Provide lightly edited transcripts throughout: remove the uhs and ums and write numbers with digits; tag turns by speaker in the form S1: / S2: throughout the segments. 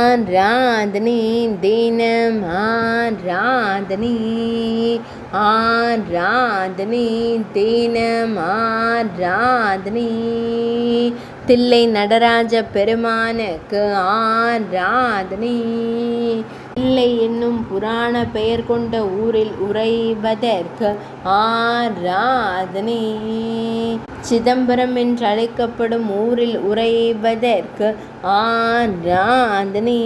S1: ஆராதனை தினம் ஆராதனை ஆராதனை தினம் ஆராதனை தில்லை நடராஜ பெருமானுக்கு ஆராதனை. தில்லை என்னும் புராண பெயர் கொண்ட ஊரில் உறைவதற்கு ஆராதனை. சிதம்பரம் என்று அழைக்கப்படும் ஊரில் உறைவதற்கு ஆராதனை.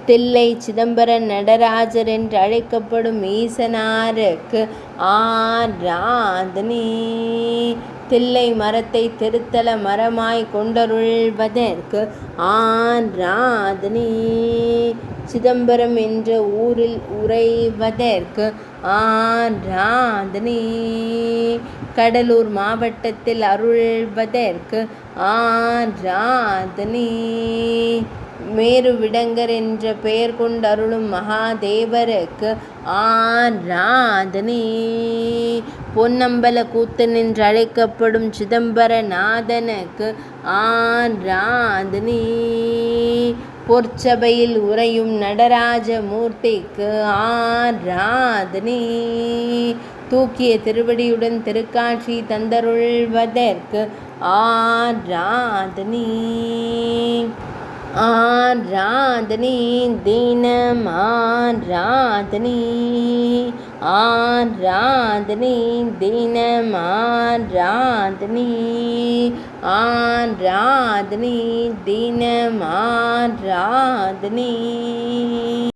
S1: தில்லை சிதம்பர நடராஜர் என்று அழைக்கப்படும் ஈசனாருக்கு ஆராதனை. தில்லை மரத்தை திருத்தல மரமாய் கொண்டருள்வதற்கு ஆராதனை. சிதம்பரம் என்ற ஊரில் உறைவதற்கு ஆராதனை. கடலூர் மாவட்டத்தில் அருள்வதற்கு ஆராதனை. மேருவிடங்கர் என்ற பெயர் கொண்டருளும் மகாதேவருக்கு ஆராதனை. பொன்னம்பல கூத்தன் என்று அழைக்கப்படும் சிதம்பரநாதனுக்கு ஆராதனை. பொற்சபையில் உறையும் நடராஜ மூர்த்திக்கு ஆராதனை. தூக்கிய திருவடியுடன் திருக்காட்சி தந்தருள்வதற்கு ஆராதனை. ஆராதனை தினம் ஆராதனை ஆராதனை தினம் ஆராதனை ஆராதனை தினம் ஆராதனை.